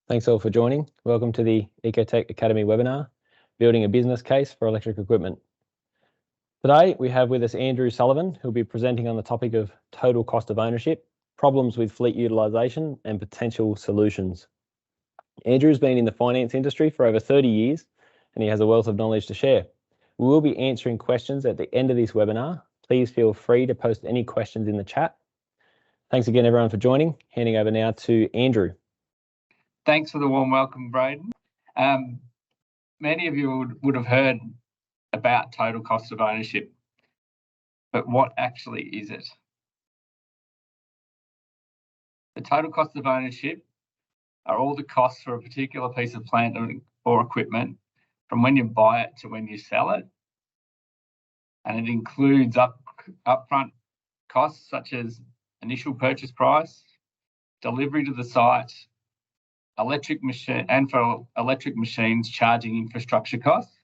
Thanks all for joining. Welcome to the EcoTeq Academy webinar, Building a Business Case for Electric Equipment. Today we have with us Andrew Sullivan, who'll be presenting on the topic of total cost of ownership, problems with fleet utilisation and potential solutions. Andrew's been in the finance industry for over 30 years and he has a wealth of knowledge to share. We will be answering questions at the end of this webinar. Please feel free to post any questions in the chat. Thanks again everyone for joining. Handing over now to Andrew. Thanks for the warm welcome, Braden. Many of you would have heard about total cost of ownership, but what actually is it? The total cost of ownership are all the costs for a particular piece of plant or equipment from when you buy it to when you sell it. And it includes upfront costs such as initial purchase price, delivery to the site, electric machines charging infrastructure costs,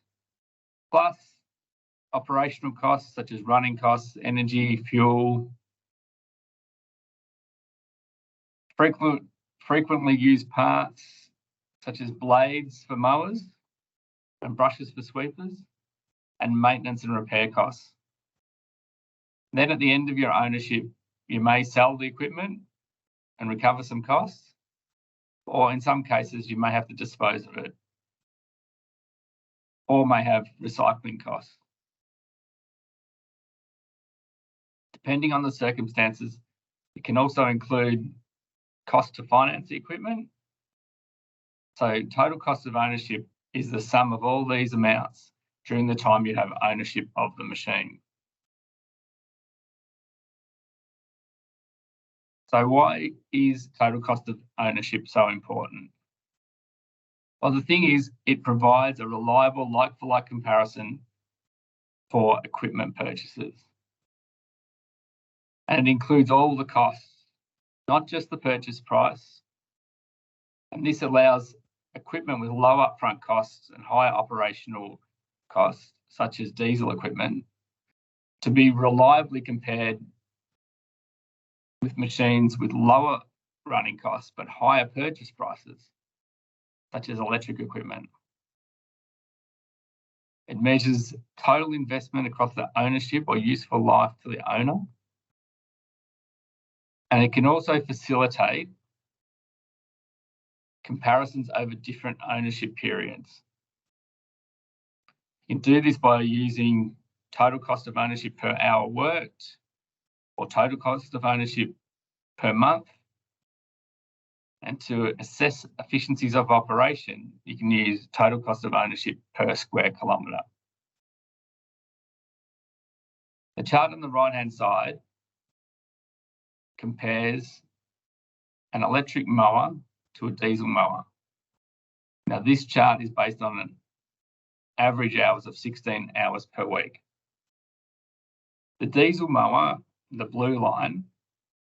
plus operational costs such as running costs, energy, fuel, frequently used parts such as blades for mowers and brushes for sweepers, and maintenance and repair costs. Then at the end of your ownership, you may sell the equipment and recover some costs, or in some cases you may have to dispose of it, or may have recycling costs. Depending on the circumstances, it can also include cost to finance the equipment. So total cost of ownership is the sum of all these amounts during the time you have ownership of the machine. So why is total cost of ownership so important? Well, the thing is, it provides a reliable like-for-like comparison for equipment purchases. And it includes all the costs, not just the purchase price. And this allows equipment with low upfront costs and higher operational costs, such as diesel equipment, to be reliably compared with machines with lower running costs but higher purchase prices, such as electric equipment. It measures total investment across the ownership or useful life to the owner. And it can also facilitate comparisons over different ownership periods. You can do this by using total cost of ownership per hour worked, or total cost of ownership per month. And to assess efficiencies of operation, you can use total cost of ownership per square kilometre. The chart on the right-hand side compares an electric mower to a diesel mower. Now, this chart is based on an average hours of 16 hours per week. The diesel mower, the blue line,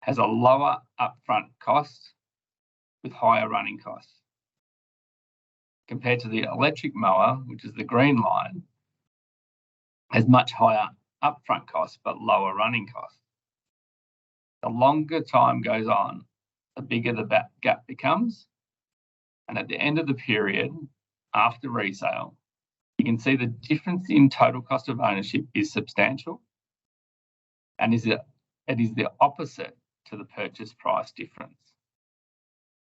has a lower upfront cost with higher running costs, compared to the electric mower, which is the green line, has much higher upfront costs but lower running costs. The longer time goes on, the bigger the gap becomes, and at the end of the period, after resale, you can see the difference in total cost of ownership is substantial, and it is the opposite to the purchase price difference.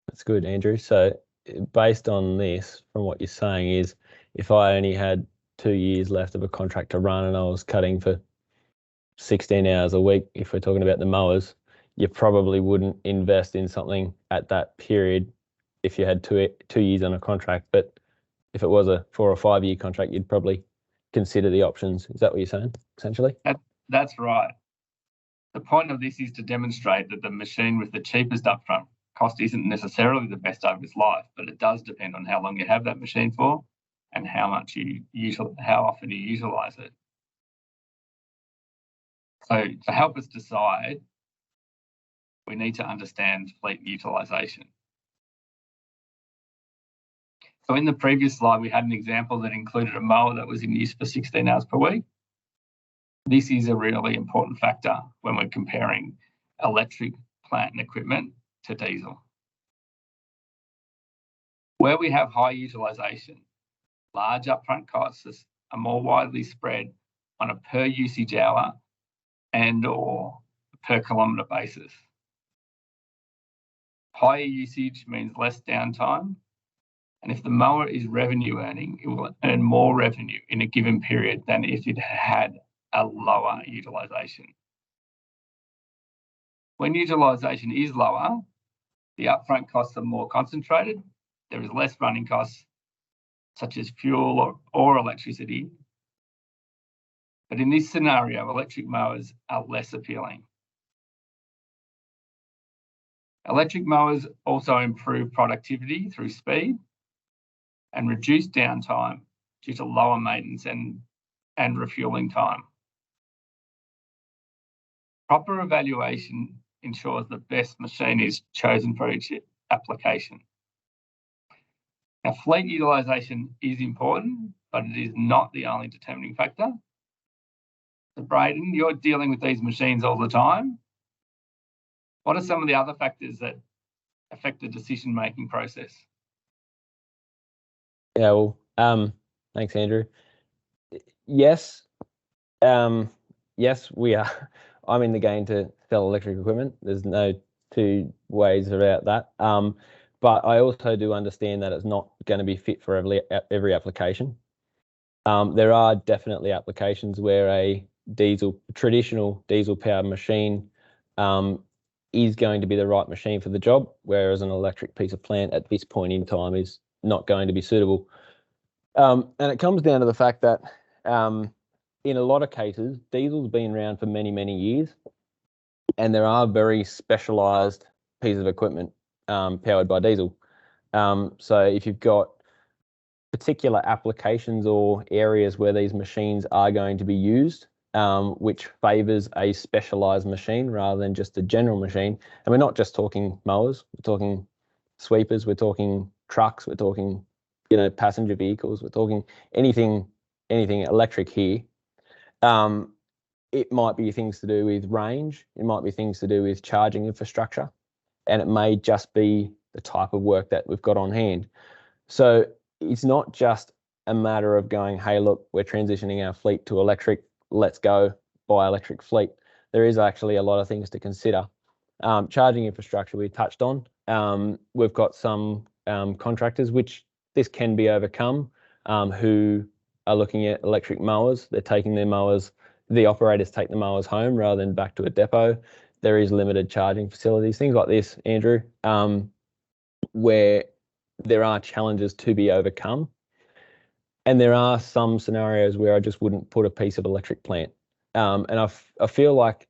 That's good, Andrew. So based on this, from what you're saying is, if I only had 2 years left of a contract to run and I was cutting for 16 hours a week, if we're talking about the mowers, you probably wouldn't invest in something at that period if you had two years on a contract. But if it was a 4 or 5 year contract, you'd probably consider the options. Is that what you're saying, essentially? That's right. The point of this is to demonstrate that the machine with the cheapest upfront cost isn't necessarily the best over its life, but it does depend on how long you have that machine for and how often you utilise it. So to help us decide, we need to understand fleet utilisation. So in the previous slide, we had an example that included a mower that was in use for 16 hours per week. This is a really important factor when we're comparing electric plant and equipment to diesel. Where we have high utilisation, large upfront costs are more widely spread on a per usage hour and or per kilometre basis. Higher usage means less downtime, and if the mower is revenue earning, it will earn more revenue in a given period than if it had a lower utilisation. When utilisation is lower, the upfront costs are more concentrated. There is less running costs, such as fuel or electricity. But in this scenario, electric mowers are less appealing. Electric mowers also improve productivity through speed and reduce downtime due to lower maintenance and refueling time. Proper evaluation ensures the best machine is chosen for each application. Now, fleet utilisation is important, but it is not the only determining factor. So, Braden, you're dealing with these machines all the time. What are some of the other factors that affect the decision-making process? Yeah, well, thanks, Andrew. Yes, yes, we are. I'm in the game to sell electric equipment. There's no two ways about that. But I also do understand that it's not going to be fit for every application. There are definitely applications where a traditional diesel-powered machine is going to be the right machine for the job, whereas an electric piece of plant at this point in time is not going to be suitable. And it comes down to the fact that in a lot of cases, diesel's been around for many, many years, and there are very specialised pieces of equipment powered by diesel. So if you've got particular applications or areas where these machines are going to be used, which favours a specialised machine rather than just a general machine, and we're not just talking mowers, we're talking sweepers, we're talking trucks, we're talking, passenger vehicles, we're talking anything electric here. It might be things to do with range, it might be things to do with charging infrastructure, and it may just be the type of work that we've got on hand. So it's not just a matter of going, hey, look, we're transitioning our fleet to electric, let's go buy electric fleet. There is actually a lot of things to consider. Charging infrastructure we touched on. We've got some contractors, which this can be overcome, who are looking at electric mowers. They're taking their mowers, the operators take the mowers home rather than back to a depot. There is limited charging facilities, things like this, Andrew, where there are challenges to be overcome. And there are some scenarios where I just wouldn't put a piece of electric plant. And I feel like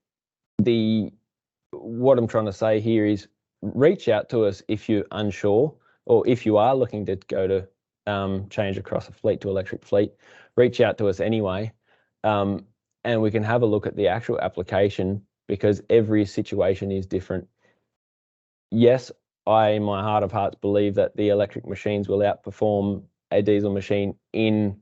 what I'm trying to say here is reach out to us if you're unsure, or if you are looking to go to change across a fleet to electric fleet, reach out to us anyway. And we can have a look at the actual application, because every situation is different. Yes, I, in my heart of hearts, believe that the electric machines will outperform a diesel machine in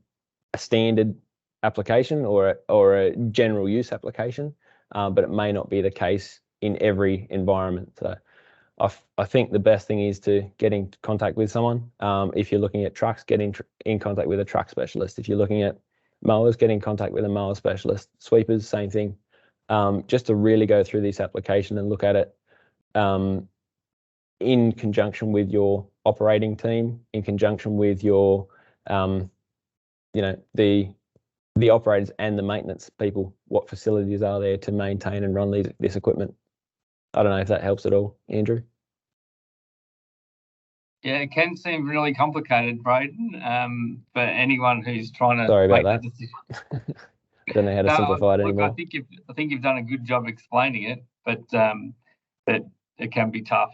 a standard application or a general use application, but it may not be the case in every environment. So I think the best thing is to get in contact with someone. If you're looking at trucks, get in contact with a truck specialist. If you're looking at mowers, get in contact with a mower specialist. Sweepers, same thing. Just to really go through this application and look at it in conjunction with your operating team, in conjunction with your, the operators and the maintenance people. What facilities are there to maintain and run this equipment? I don't know if that helps at all, Andrew. Yeah, it can seem really complicated, Braden, for anyone who's trying to Sorry about make that. decision. Don't know how to simplify it anymore. I think you've done a good job explaining it, but it can be tough.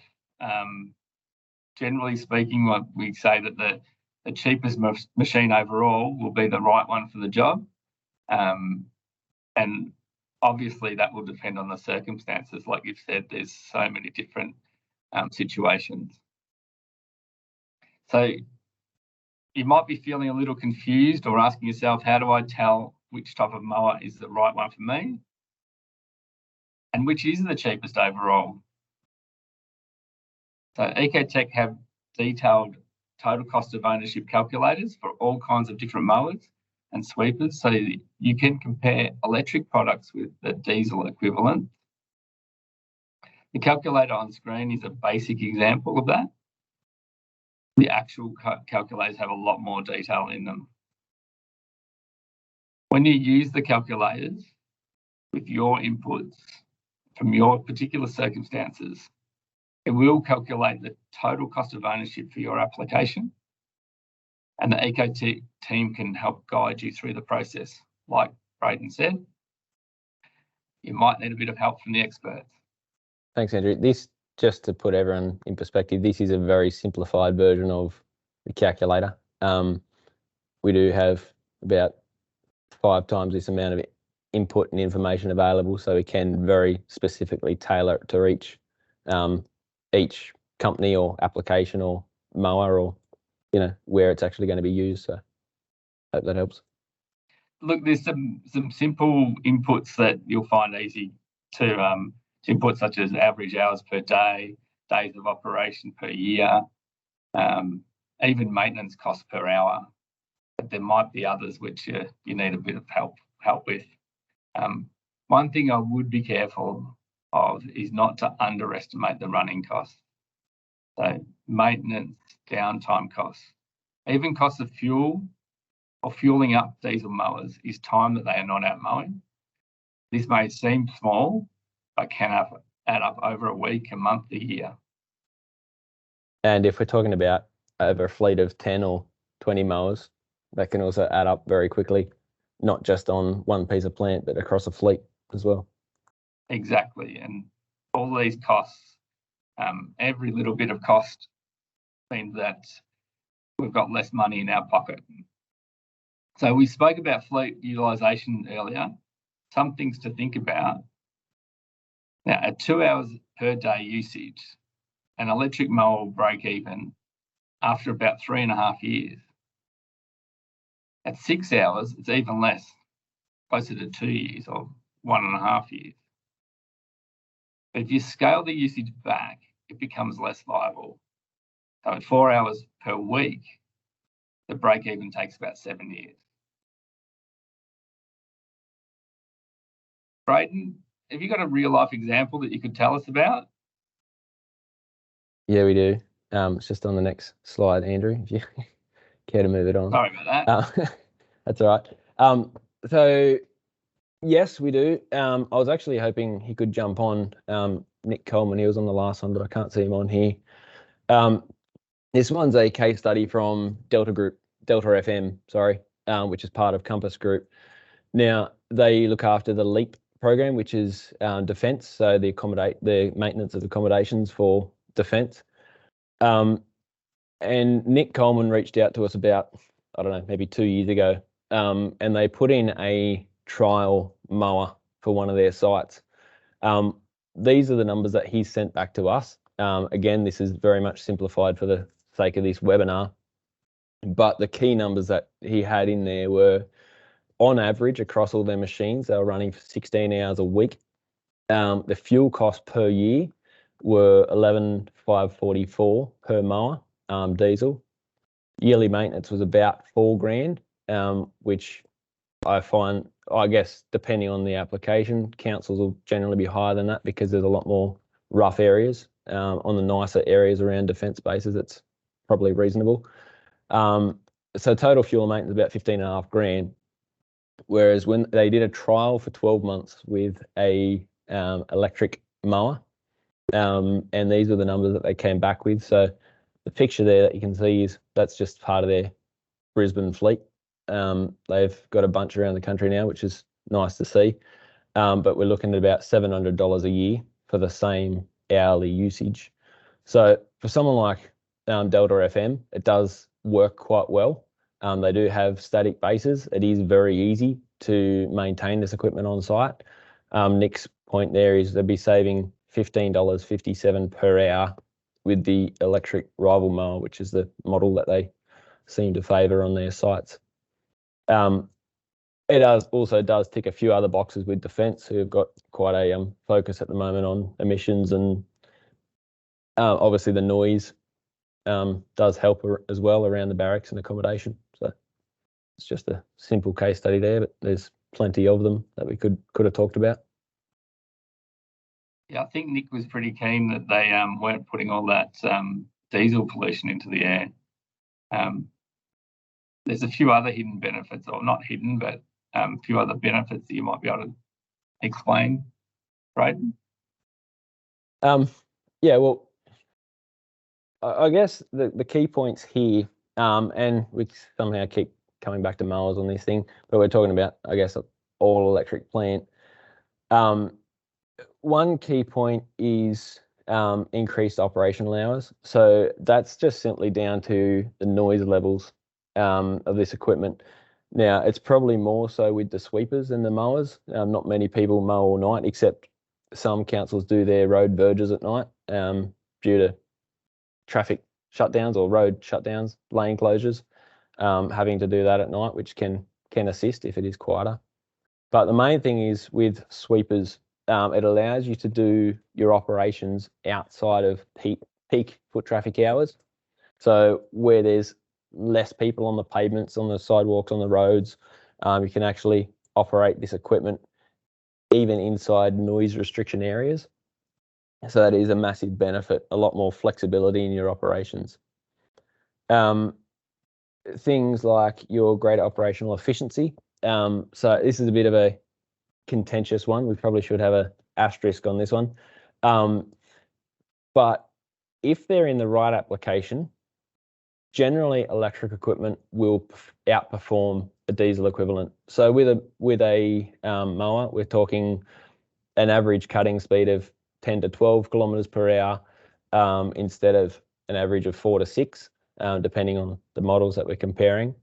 Generally speaking, what we say that the cheapest machine overall will be the right one for the job, and obviously that will depend on the circumstances. Like you've said, there's so many different situations. So you might be feeling a little confused or asking yourself, how do I tell which type of mower is the right one for me? And which is the cheapest overall? So EcoTeq have detailed total cost of ownership calculators for all kinds of different mowers and sweepers, so you can compare electric products with the diesel equivalent. The calculator on screen is a basic example of that. The actual calculators have a lot more detail in them. When you use the calculators with your inputs from your particular circumstances, it will calculate the total cost of ownership for your application, and the EcoTeq team can help guide you through the process. Like Braden said, you might need a bit of help from the experts. Thanks, Andrew. This, just to put everyone in perspective, this is a very simplified version of the calculator. We do have about 5 times this amount of input and information available, so we can very specifically tailor it to each company or application or mower, or where it's actually going to be used. So hope that helps. Look, there's some simple inputs that you'll find easy to input, such as average hours per day, days of operation per year, even maintenance costs per hour. But there might be others which you need a bit of help with. One thing I would be careful of is not to underestimate the running costs. So maintenance, downtime costs, even costs of fuel or fueling up diesel mowers is time that they are not out mowing. This may seem small, but can add up over a week, a month, a year. And if we're talking about over a fleet of 10 or 20 mowers, that can also add up very quickly, not just on one piece of plant, but across a fleet as well. Exactly. And all these costs, every little bit of cost means that we've got less money in our pocket. So we spoke about fleet utilisation earlier. Some things to think about. Now, at 2 hours per day usage, an electric mower will break even after about 3.5 years. At 6 hours, it's even less, closer to 2 years or 1.5 years. But if you scale the usage back, it becomes less viable. So at 4 hours per week, the break even takes about 7 years. Braden, have you got a real life example that you could tell us about? Yeah, we do. It's just on the next slide, Andrew, if you care to move it on. Sorry about that. That's all right. So yes, we do. I was actually hoping he could jump on. Nick Coleman, he was on the last one, but I can't see him on here. This one's a case study from Delta FM, which is part of Conquest Group. Now, they look after the LEAP program, which is defence, so the maintenance of accommodations for defence. And Nick Coleman reached out to us about, I don't know, maybe 2 years ago, and they put in a trial mower for one of their sites. These are the numbers that he sent back to us. Again, this is very much simplified for the sake of this webinar, but the key numbers that he had in there were, on average, across all their machines, they were running for 16 hours a week. The fuel cost per year were $11,544 per mower, diesel. Yearly maintenance was about $4,000, which I guess, depending on the application, councils will generally be higher than that because there's a lot more rough areas. On the nicer areas around defence bases, it's probably reasonable. So total fuel maintenance about $15,500. Whereas when they did a trial for 12 months with a electric mower, and these are the numbers that they came back with. So the picture there that you can see that's just part of their Brisbane fleet. They've got a bunch around the country now, which is nice to see. But we're looking at about $700 a year for the same hourly usage. So for someone like Delta FM, it does work quite well. They do have static bases. It is very easy to maintain this equipment on site. Nick's point there is they'd be saving $15.57 per hour with the electric rival mower, which is the model that they seem to favour on their sites. It also does tick a few other boxes with defence, who have got quite a focus at the moment on emissions and obviously the noise does help as well around the barracks and accommodation. So it's just a simple case study there, but there's plenty of them that we could have talked about. Yeah, I think Nick was pretty keen that they weren't putting all that diesel pollution into the air. There's a few other hidden benefits, or not hidden, but a few other benefits that you might be able to explain, right? Yeah, well, I guess the key points here, and we somehow keep coming back to mowers on this thing, but we're talking about, I guess, an all electric plant. One key point is increased operational hours. So that's just simply down to the noise levels of this equipment. Now, it's probably more so with the sweepers than the mowers. Not many people mow all night, except some councils do their road verges at night due to traffic shutdowns or road shutdowns, lane closures, having to do that at night, which can assist if it is quieter. But the main thing is with sweepers, it allows you to do your operations outside of peak foot traffic hours. So where there's less people on the pavements, on the sidewalks, on the roads, you can actually operate this equipment even inside noise restriction areas. So that is a massive benefit, a lot more flexibility in your operations. Things like your greater operational efficiency. So this is a bit of a contentious one. We probably should have an asterisk on this one. But if they're in the right application, generally electric equipment will outperform a diesel equivalent. So with a mower, we're talking an average cutting speed of 10 to 12 kilometers per hour instead of an average of 4 to 6, depending on the models that we're comparing.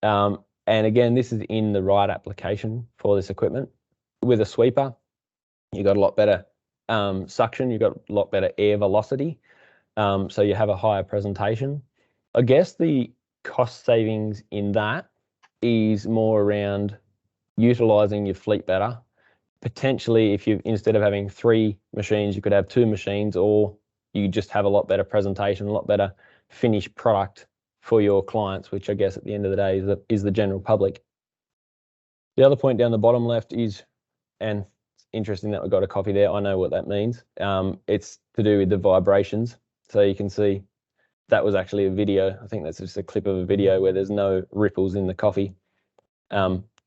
And again, this is in the right application for this equipment. With a sweeper, you got a lot better suction, you got a lot better air velocity, so you have a higher presentation. I guess the cost savings in that is more around utilizing your fleet better. Potentially, if you, instead of having 3 machines, you could have 2 machines, or you just have a lot better presentation, a lot better finished product for your clients, which I guess at the end of the day is the general public. The other point down the bottom left is, and it's interesting that we got a copy there, I know what that means. It's to do with the vibrations. So you can see that was actually a video. I think that's just a clip of a video where there's no ripples in the coffee.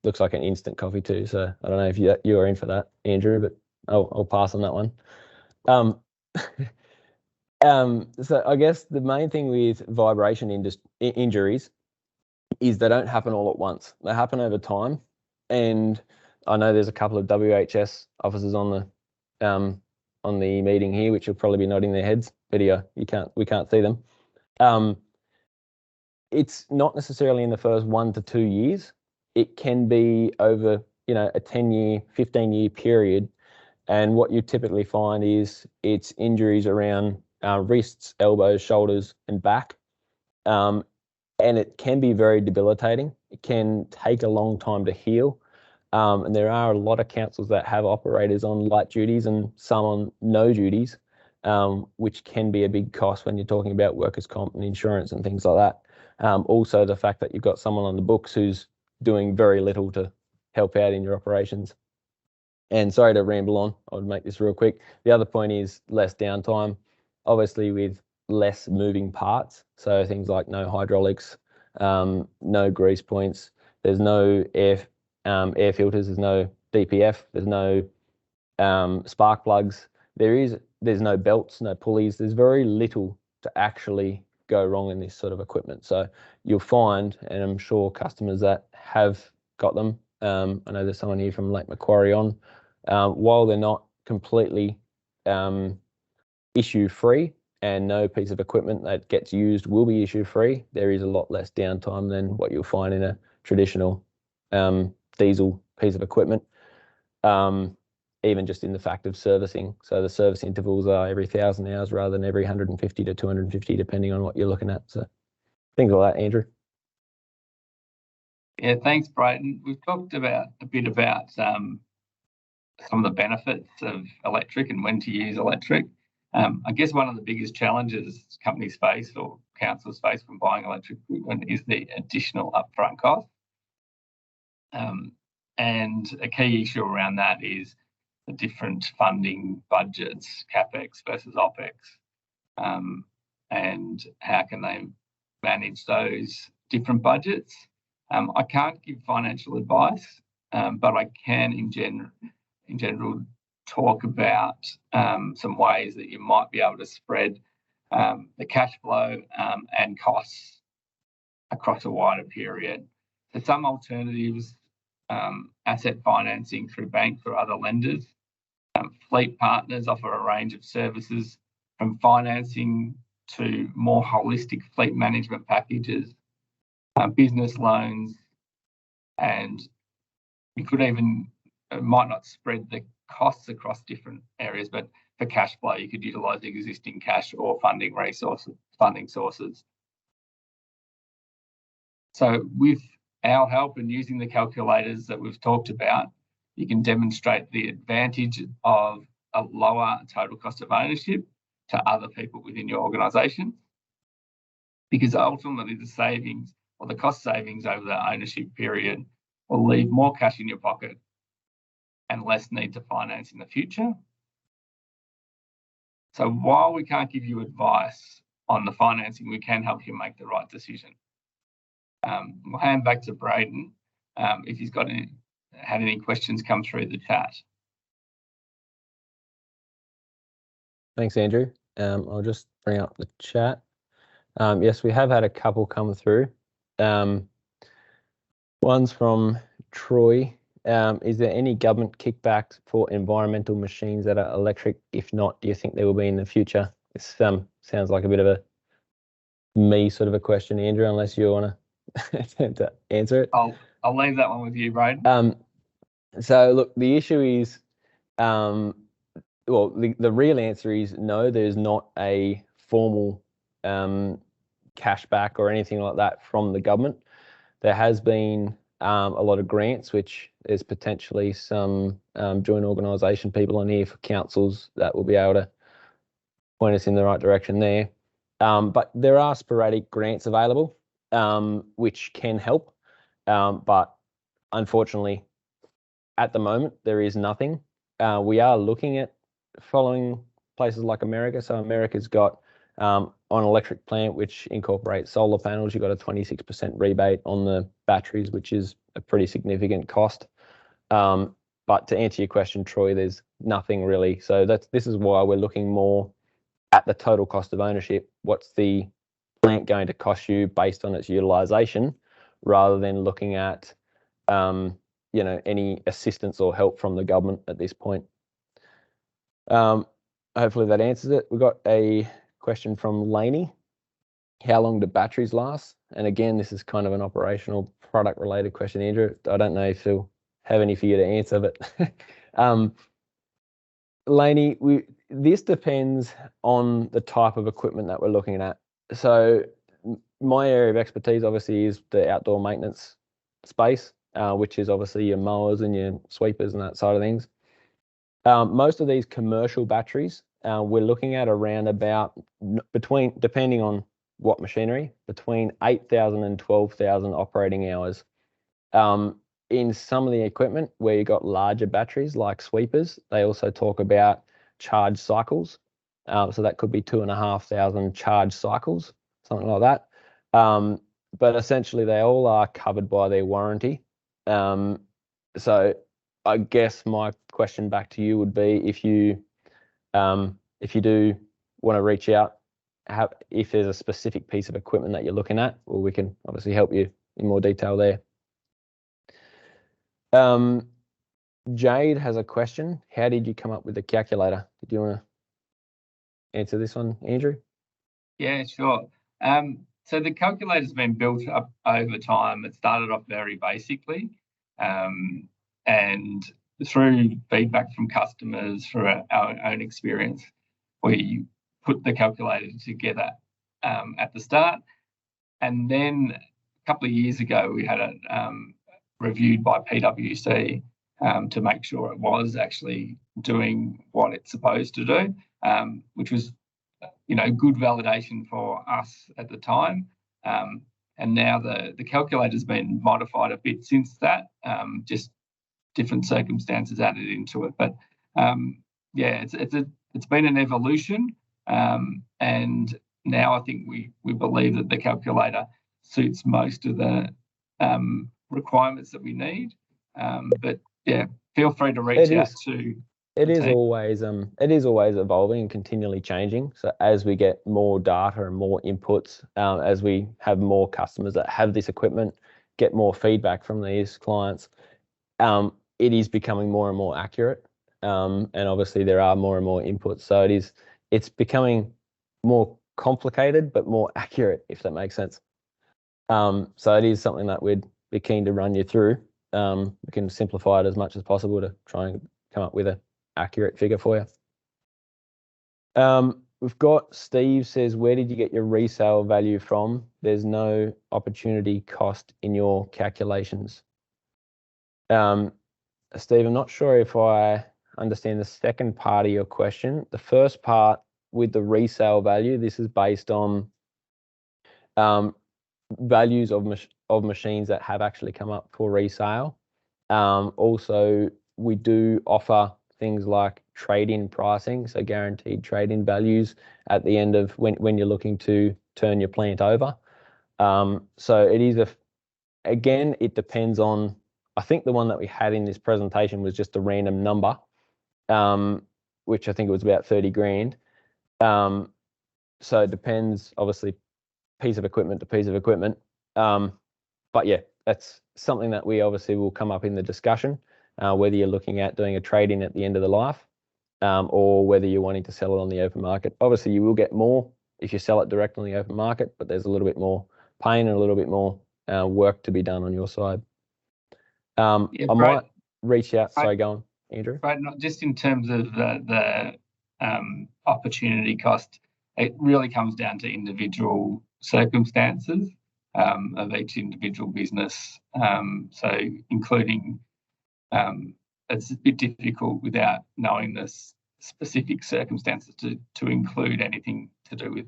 Looks like an instant coffee too. So I don't know if you are in for that, Andrew, but I'll pass on that one. So I guess the main thing with vibration injuries is they don't happen all at once. They happen over time. And I know there's a couple of WHS officers on the meeting here, which will probably be nodding their heads. Video, we can't see them. It's not necessarily in the first 1 to 2 years. It can be over, a 10-year, 15-year period. And what you typically find is it's injuries around wrists, elbows, shoulders, and back. And it can be very debilitating. It can take a long time to heal. And there are a lot of councils that have operators on light duties and some on no duties, which can be a big cost when you're talking about workers' comp and insurance and things like that. Also, the fact that you've got someone on the books who's doing very little to help out in your operations. And sorry to ramble on, I'll make this real quick. The other point is less downtime, obviously with less moving parts. So things like no hydraulics, no grease points, there's no air filters, there's no DPF, there's no spark plugs, there's no belts, no pulleys, there's very little to actually go wrong in this sort of equipment. So you'll find, and I'm sure customers that have got them, I know there's someone here from Lake Macquarie on, while they're not completely issue free, and no piece of equipment that gets used will be issue free, there is a lot less downtime than what you'll find in a traditional diesel piece of equipment, even just in the fact of servicing. So the service intervals are every 1,000 hours rather than every 150 to 250, depending on what you're looking at. So things like that, Andrew. Yeah, thanks, Brayden. We've talked a bit about some of the benefits of electric and when to use electric. I guess one of the biggest challenges companies face or councils face when buying electric equipment is the additional upfront cost. And a key issue around that is the different funding budgets, CapEx versus OpEx, and how can they manage those different budgets. I can't give financial advice, but I can in general talk about some ways that you might be able to spread the cash flow and costs across a wider period. So some alternatives, asset financing through banks or other lenders. Fleet partners offer a range of services from financing to more holistic fleet management packages, business loans, and you could even, might not spread the costs across different areas, but for cash flow, you could utilise existing cash or funding sources. So with our help and using the calculators that we've talked about, you can demonstrate the advantage of a lower total cost of ownership to other people within your organisation, because ultimately the savings or the cost savings over the ownership period will leave more cash in your pocket and less need to finance in the future. So while we can't give you advice on the financing, we can help you make the right decision. I'll hand back to Braden if he's had any questions come through the chat. Thanks, Andrew. I'll just bring up the chat. Yes, we have had a couple come through. One's from Troy. Is there any government kickbacks for environmental machines that are electric? If not, do you think there will be in the future? This sounds like a bit of a me sort of a question, Andrew, unless you want to attempt to answer it. I'll leave that one with you, Braden. So look, the issue is, well, the real answer is no, there's not a formal cashback or anything like that from the government. There has been a lot of grants, which there's potentially some joint organisation people on here for councils that will be able to point us in the right direction there. But there are sporadic grants available, which can help. But unfortunately, at the moment, there is nothing. We are looking at following places like America. So America's got on an electric plant, which incorporates solar panels, you've got a 26% rebate on the batteries, which is a pretty significant cost. But to answer your question, Troy, there's nothing really. So this is why we're looking more at the total cost of ownership. What's the plant going to cost you based on its utilisation, rather than looking at any assistance or help from the government at this point. Hopefully that answers it. We've got a question from Laney. How long do batteries last? And again, this is kind of an operational product related question, Andrew. I don't know if he'll have any for you to answer, but Laney, this depends on the type of equipment that we're looking at. So my area of expertise obviously is the outdoor maintenance space, which is obviously your mowers and your sweepers and that side of things. Most of these commercial batteries, we're looking at around about depending on what machinery, between 8,000 and 12,000 operating hours. In some of the equipment where you've got larger batteries like sweepers, they also talk about charge cycles. So that could be 2,500 charge cycles, something like that. But essentially they all are covered by their warranty. So I guess my question back to you would be, if you do want to reach out, if there's a specific piece of equipment that you're looking at, well, we can obviously help you in more detail there. Jade has a question. How did you come up with the calculator? Did you want to answer this one, Andrew? Yeah, sure. So the calculator's been built up over time. It started off very basically, and through feedback from customers, through our own experience, we put the calculator together at the start. And then a couple of years ago, we had it reviewed by PwC to make sure it was actually doing what it's supposed to do. which was, good validation for us at the time. And now the calculator's been modified a bit since that, just different circumstances added into it. But it's been an evolution, and now I think we believe that the calculator suits most of the requirements that we need. But yeah, feel free to reach out to. It is always evolving and continually changing. So as we get more data and more inputs, as we have more customers that have this equipment, get more feedback from these clients, it is becoming more and more accurate. And obviously there are more and more inputs. So it's becoming more complicated but more accurate, if that makes sense. So it is something that we'd be keen to run you through. We can simplify it as much as possible to try and come up with an accurate figure for you. We've got Steve says, where did you get your resale value from? There's no opportunity cost in your calculations. Steve, I'm not sure if I understand the second part of your question. The first part with the resale value, this is based on values of machines that have actually come up for resale. Also, we do offer things like trade-in pricing, so guaranteed trade-in values at the end of when you're looking to turn your plant over. So it is again, it depends on, I think the one that we had in this presentation was just a random number, which I think it was about 30 grand. So it depends, obviously, piece of equipment to piece of equipment. But yeah, that's something that we obviously will come up in the discussion, whether you're looking at doing a trade-in at the end of the life, or whether you're wanting to sell it on the open market. Obviously, you will get more if you sell it direct on the open market, but there's a little bit more pain and a little bit more work to be done on your side. I might reach out. Sorry, go on, Andrew. Right, not just in terms of the opportunity cost. It really comes down to individual circumstances of each individual business. So including, it's a bit difficult without knowing the specific circumstances to include anything to do with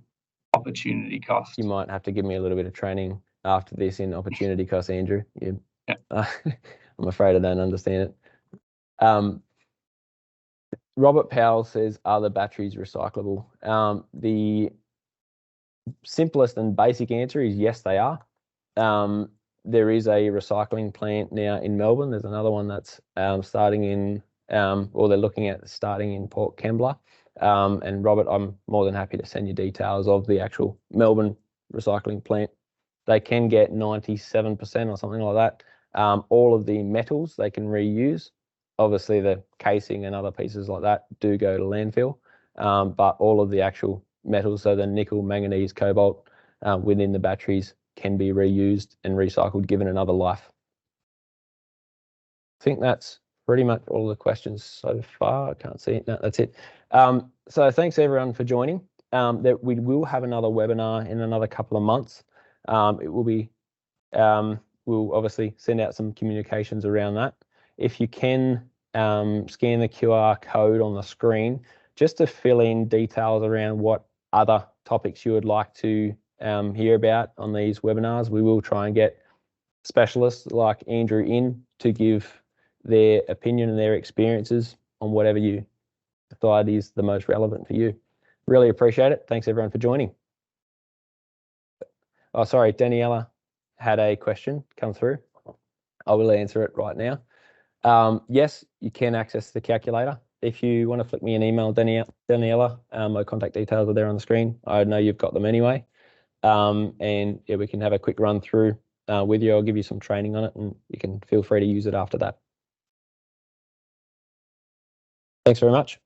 opportunity cost. You might have to give me a little bit of training after this in opportunity cost, Andrew. Yeah. I'm afraid I don't understand it. Robert Powell says, are the batteries recyclable? The simplest and basic answer is yes, they are. There is a recycling plant now in Melbourne. There's another one that's starting in, or they're looking at starting in Port Kembla. And Robert, I'm more than happy to send you details of the actual Melbourne recycling plant. They can get 97% or something like that. All of the metals they can reuse. Obviously, the casing and other pieces like that do go to landfill, but all of the actual metals, so the nickel, manganese, cobalt within the batteries can be reused and recycled, given another life. I think that's pretty much all the questions so far. I can't see it. No, that's it. So thanks everyone for joining. We will have another webinar in another couple of months. It will be, we'll obviously send out some communications around that. If you can scan the QR code on the screen, just to fill in details around what other topics you would like to hear about on these webinars. We will try and get specialists like Andrew in to give their opinion and their experiences on whatever you decide is the most relevant for you. Really appreciate it. Thanks everyone for joining. Oh, sorry, Daniela had a question come through. I will answer it right now. Yes, you can access the calculator. If you want to flick me an email, Daniela, my contact details are there on the screen. I know you've got them anyway. And yeah, we can have a quick run through with you. I'll give you some training on it and you can feel free to use it after that. Thanks very much.